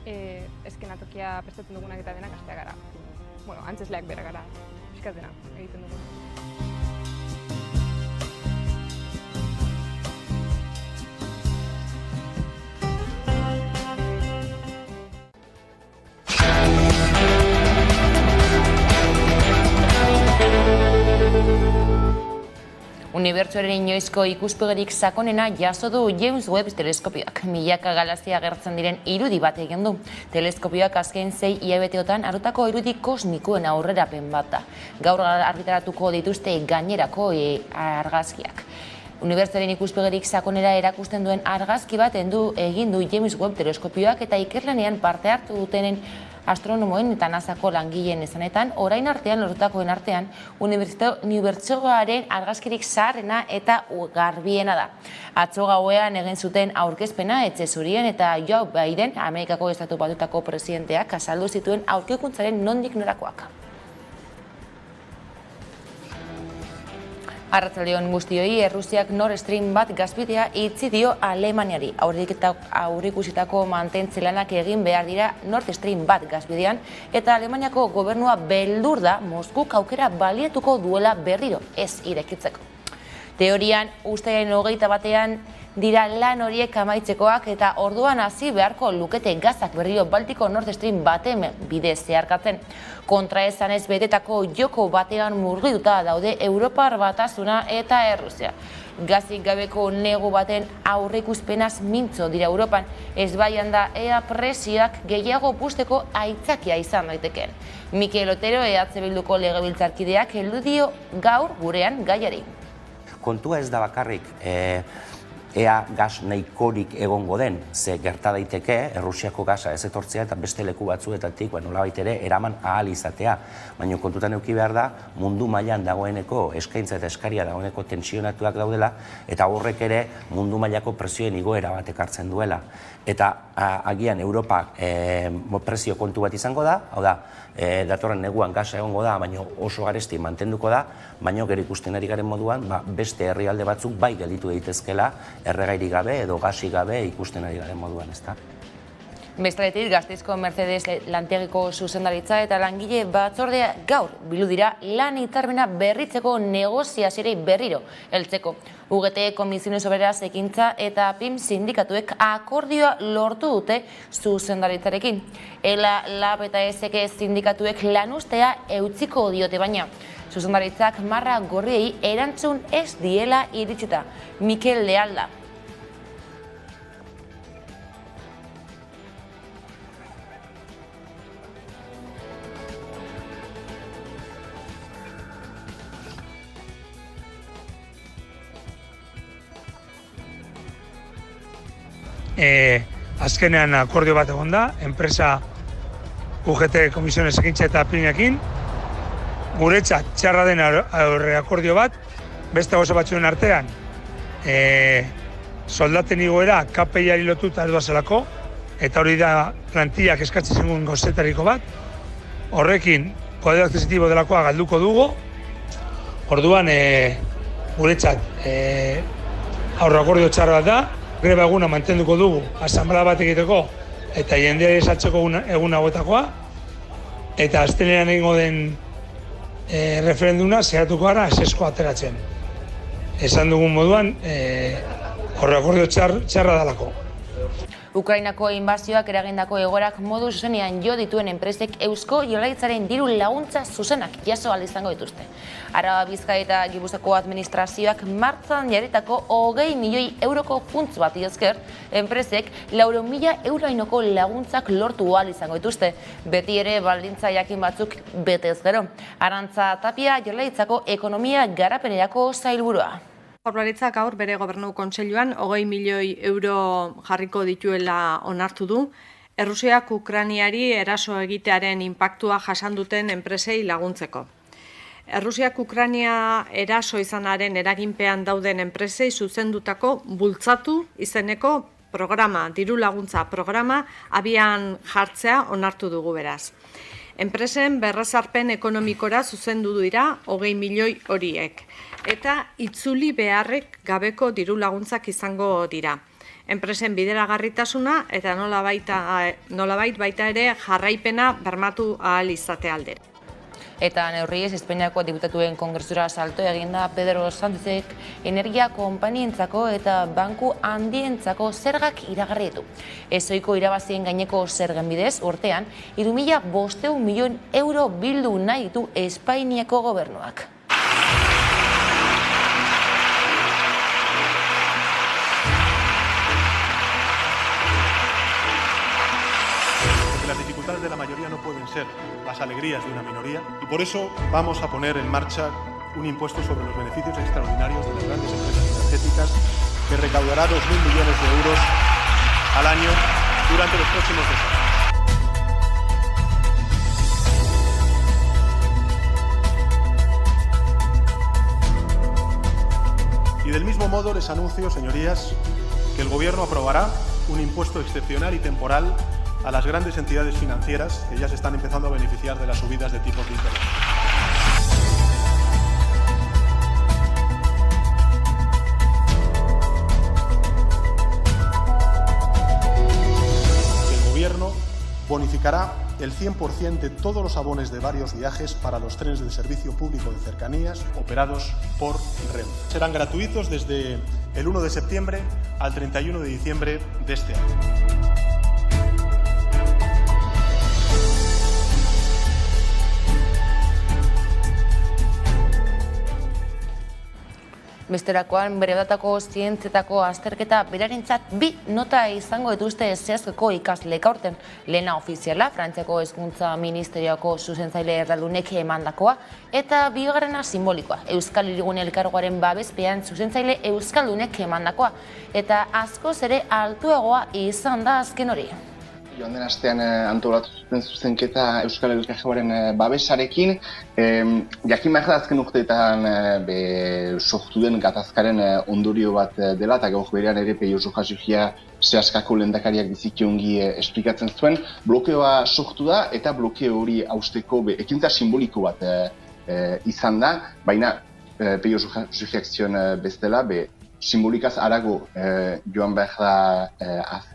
eskenatokia prestatzen dugunak eta denak astea gara. Bueno, antzesleak bera gara, pixkat dena egiten dugu. Unibertsoaren inoizko ikuspegirik sakonena jaso du James Webb teleskopioak. Milaka galazia agertzen diren irudi bat egin du. Teleskopioak azken 6 hilabeteotan hartutako irudi kosmikoen aurrerapen bat da. Gaur argitaratuko dituzte gainerako argazkiak. Unibertsoaren ikuspegirik sakonera erakusten duen argazki bat egin du James Webb teleskopioak eta ikerlanean parte hartu dutenen astronomoen eta NASAko langileen esanetan, orain artean lortutakoen artean, unibertsoaren argazkirik zaharrena eta garbiena da. Atzo gauean egin zuten aurkezpena etxe zurien eta Joe Biden, Amerikako Estatu Batuetako presidenteak azaldu zituen aurkikuntzaren nondik norakoak. Arratsaldeon guztioi, Errusiak Nord Stream bat gazbidea itzi dio Alemaniari. Aurreikusitako mantentze lanak egin behar dira Nord Stream bat gazbidean eta Alemaniako gobernua beldur da Moskuk aukera baliatuko duela berriro ez irekitzeko. Teorian, uztailaren 21 dira lan horiek amaitzekoak eta orduan hasi beharko lukete gazak berriro Baltiko Nord Stream baten bidez zeharkatzen. Kontraesanez betetako joko batean murgilduta daude Europar Batasuna eta Errusia. Gazik gabeko negu baten aurreikuspenaz mintzo dira Europan, ez baian da ea presioak gehiago puzteko aitzakia izan daitekeen. Mikel Otero, EH Bilduko legebiltzarkideak heldu dio gaur gurean gaiari. Kontua ez da bakarrik ea gas nahikorik egongo den, ze gerta daiteke Errusiako gasa ez etortzea eta beste leku batzuetatik nolabait ere eraman ahal izatea. Baina kontutan eduki behar da mundu mailan dagoeneko eskaintza eta eskaria dagoeneko tensionatuak daudela eta horrek ere mundu mailako presioen igoera bat ekartzen duela. Eta agian Europa prezio kontu bat izango da, hau da, datorren neguan gasa egongo da, baina oso garesti mantenduko da, baina gero ikusten ari garen moduan beste herrialde batzuk bai gelditu daitezkela erregairik gabe edo gasik gabe ikusten ari garen moduan, ezta? Bestaletik, Gasteizko Mercedes lantegiko zuzendaritza eta langile batzordea gaur bildu dira lan hitzarmena berritzeko negoziazioari berriro heltzeko. UGT Komisiones Obreras Ekintza eta PIM sindikatuek akordioa lortu dute zuzendaritzarekin. ELA, LAB eta ESK sindikatuek lanuztea eutziko diote baina. Zuzendaritzak marra gorriei erantzun ez diela iritsita. Mikel Lealda. Azkenean akordio bat egon da, enpresa UGT Komisiones Ekintza eta PIMekin. Guretzat txarra den aurre akordio bat, beste gauza batzuen artean, soldaten igoera KPI-ari lotuta ez doazelako, eta hori da plantillak eskatzen zengun gauzetariko bat. Horrekin, poder adquisitibo delakoa galduko dugu, orduan guretzat aurre akordio txarra bat da, greba eguna mantenduko dugu, asamblea bat egiteko eta jendeari esaltzeko egun hauetakoa, eta astelehenean egingo den referenduna zehatuko gara esesko ateratzen. Esan dugun moduan, aurre akordio txarra dalako. Ukrainako inbazioak eragindako egoerak modu zuzenean jo dituen enpresek Eusko Jaurlaritzaren diru laguntza zuzenak jaso ahal izango dituzte. Araba, Bizkaia eta Gipuzkoako administrazioak martxan jarritako 20 milioi euroko funts bati esker, enpresek 400.000 euroinoko laguntzak lortu ahal izango dituzte. Beti ere baldintza jakin batzuk betez gero. Arantza Tapia, Jaurlaritzako ekonomia garapenerako sailburua. Jaurlaritzak gaur bere gobernu kontseiluan 20 milioi euro jarriko dituela onartu du. Errusiak Ukrainiari eraso egitearen inpaktua jasan duten enpresei laguntzeko. Errusiak Ukrainia eraso izanaren eraginpean dauden enpresei zuzendutako bultzatu izeneko programa, diru laguntza programa abian jartzea onartu dugu beraz. Enpresen berrezarpen ekonomikora zuzendu dira 20 milioi horiek. Eta itzuli beharrek gabeko diru laguntzak izango dira. enpresen bideragarritasuna eta nolabait baita ere jarraipena bermatu ahal izate aldera. Eta neurriez, Espainiako diputatuen kongresura salto eginda Pedro Sánchezek energia konpainientzako eta banku handientzako zergak iragarri ditu. Ezohiko irabazien gaineko zergen bidez, urtean, 3.500 milioi euro bildu nahi ditu Espainiako gobernuak. Las dificultades de la mayoría no pueden ser las alegrías de una minoría y por eso vamos a poner en marcha un impuesto sobre los beneficios extraordinarios de las grandes empresas energéticas que recaudará 2.000 millones de euros al año durante los próximos 2 años. Y del mismo modo les anuncio, señorías, que el Gobierno aprobará un impuesto excepcional y temporal a las grandes entidades financieras que ya se están empezando a beneficiar de las subidas de tipos de interés. El Gobierno bonificará el 100% de todos los abonos de varios viajes para los trenes del servicio público de cercanías operados por Renfe. Serán gratuitos desde el 1 de septiembre al 31 de diciembre de este año. Besterakoan, beredatako zientzietako azterketa berarentzat 2 nota izango dituzte zehazkeko ikasleek aurten. Lehena ofiziala, Frantziako Hezkuntza Ministerioko zuzentzaile erraldunek emandakoa, eta bigarrena simbolikoa, Euskal Hirigune Elkargoaren babespean zuzentzaile euskaldunek emandakoa, eta askoz ere altuagoa izan da azken hori. Joan den astean antolatu zuten zuzenketa Euskal Elkargoaren babesarekin, jakin behar da azken urteetan sortu den gatazkaren ondorio bat dela, eta gaur berean ere Peio Jasugia zehaskako lehendakariak biziki ongi esplikatzen zuen. Blokeoa sortu da eta blokeo hori hausteko ekintza simboliko bat izan da, baina Peio Jasugiak zion bestela, simbolikaz harago joan behar da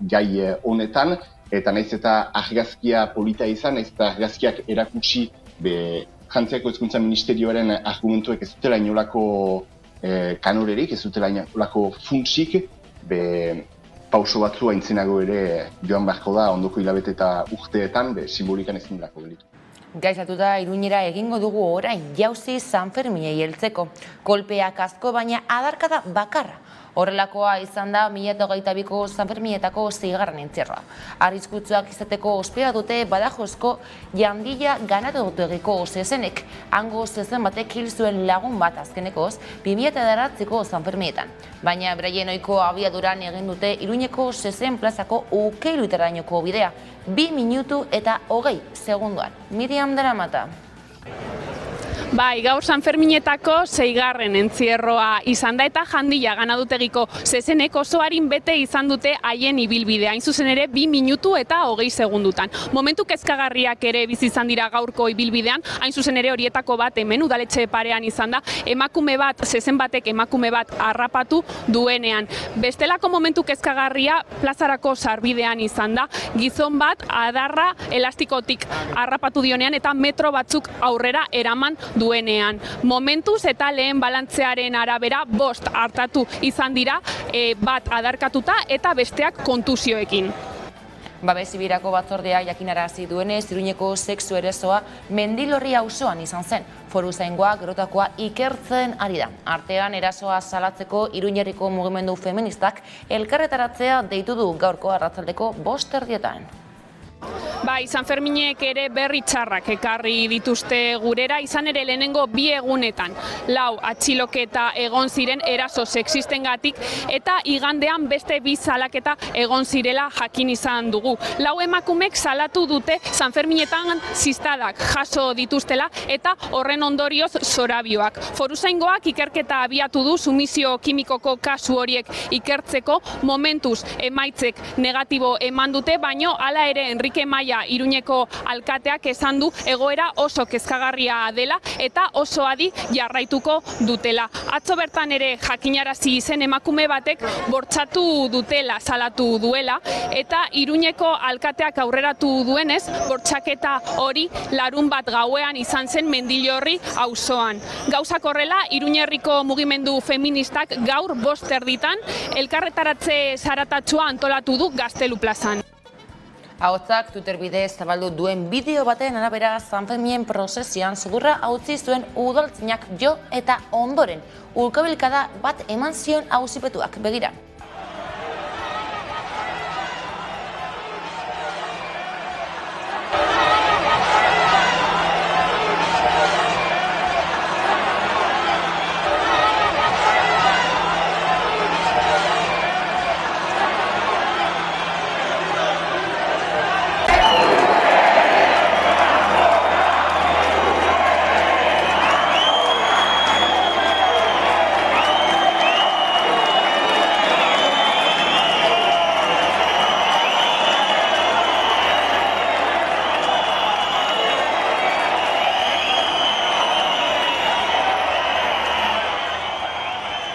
gai honetan, eta nahiz eta argazkia polita izan, nahiz eta argazkiak erakutsi Frantziako Hezkuntza Ministerioaren argumentuek ez dutela inolako kanorerik, ez dutela inolako funtsik, pauso batzu aintzenago ere joan beharko da ondoko hilabete eta urteetan, simbolikan ezin delako gelitu. Gaizatuta Iruñera egingo dugu orain jauzi Sanferminei heltzeko. Kolpeak asko, baina adarkada bakarra. Horrelakoa izan da 2022ko Sanferminetako 6. entzierroa. Arriskutsuak izateko ospea dute Badajozko Jandilla ganategiko zezenek. Hango zezen batek hil zuen lagun bat azkenekoz 2009ko Sanferminetan. Baina beraien ohiko abiaduran egin dute Iruñeko zezen plazako Ukeiluetarainoko bidea. 2 minutu eta 20 segunduan. Miriam Daramata. Bai, gaur Sanferminetako 6. entzierroa izan da eta Jandilla ganadutegiko zezenek oso arin bete izan dute haien ibilbidea. Hain zuzen ere 2 minutu eta 20 segundutan. Momentu kezkagarriak ere bizi izan dira gaurko ibilbidean, hain zuzen ere horietako bat hemen udaletxe parean izan da, emakume bat, zezen batek emakume bat harrapatu duenean. Bestelako momentu kezkagarria plazarako sarbidean izan da, gizon bat adarra elastikotik harrapatu dionean eta metro batzuk aurrera eraman duenean. Momentuz eta lehen balantzearen arabera 5 hartatu izan dira, bat adarkatuta eta besteak kontusioekin. Babesibirako batzordea jakinarazi duenez, Iruñeko sexu eresoa Mendilorri auzoan izan zen. Foruzaingoa gerotakoa ikertzen ari da. Artean erasoa salatzeko Iruñerriko mugimendu feministak elkarretaratzea deitu du gaurko arratsaldeko 5:00. Bai, Sanferminek ere berri txarrak ekarri dituzte gurera, izan ere lehenengo 2 egunetan 4 atxiloketa egon ziren eraso sexistengatik eta igandean beste 2 salaketa egon zirela jakin izan dugu. 4 emakumek salatu dute Sanferminetan ziztadak jaso dituztela eta horren ondorioz zorabioak. Foruzaingoak ikerketa abiatu du sumisio kimikoko kasu horiek ikertzeko, momentuz emaitzek negatibo eman dute, baino hala ere Enrique Maia Gainera, Iruñeko alkateak esan du egoera oso kezkagarria dela eta oso adi jarraituko dutela. Atzo bertan ere jakinarazi zen emakume batek bortxatu dutela salatu duela eta Iruñeko alkateak aurreratu duenez, bortxaketa hori larun bat gauean izan zen Mendillorri auzoan. Gauzak horrela, Iruñerriko mugimendu feministak gaur 5:00 elkarretaratze zaratatxua antolatu du Gaztelu plazan. Ahotzak Twitter bidez zabaldu duen bideo baten arabera Sanferminen prozesioan sudurra hautzi zuen udaltzainak jo eta ondoren ukabilkada bat eman zion auzipetuak. Begira.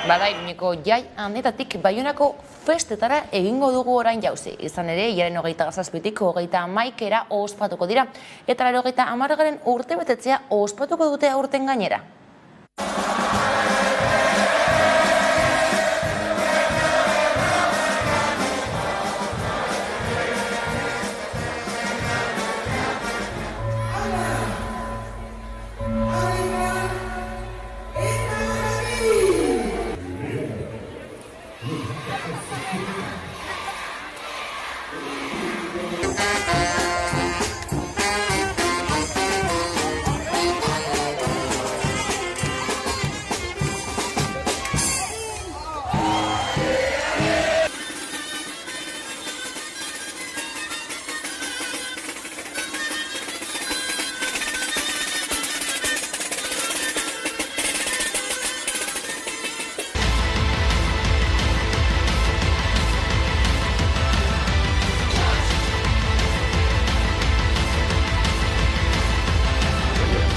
Bada, Iruñeko jai handetatik Baionako festetara egingo dugu orain jauzi. Izan ere, hilaren 27-tik 31-era ospatuko dira. Eta 80. urtebetetzea ospatuko dute aurten gainera.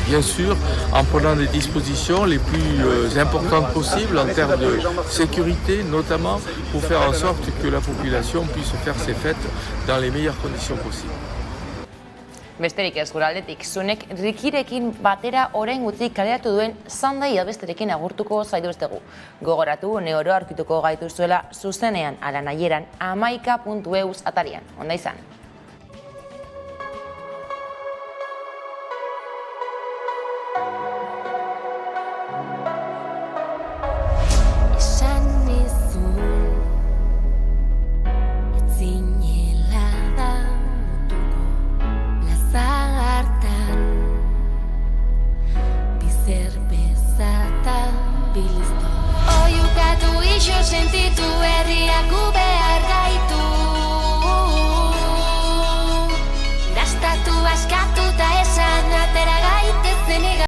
Bien sûr, en prenant des dispositions les plus importantes possibles en termes de sécurité, notamment pour faire en sorte que la population puisse faire ses fêtes dans les meilleures conditions possibles. Besterik ez gure aldetik, zunek Rikirekin batera orain gutxi kaleratu duen Zandaia besterekin agurtuko zaituztegu. Gogoratu, neoro aurkituko gaituzuela zuzenean ala nahieran 11.eus atarian. Onda izan.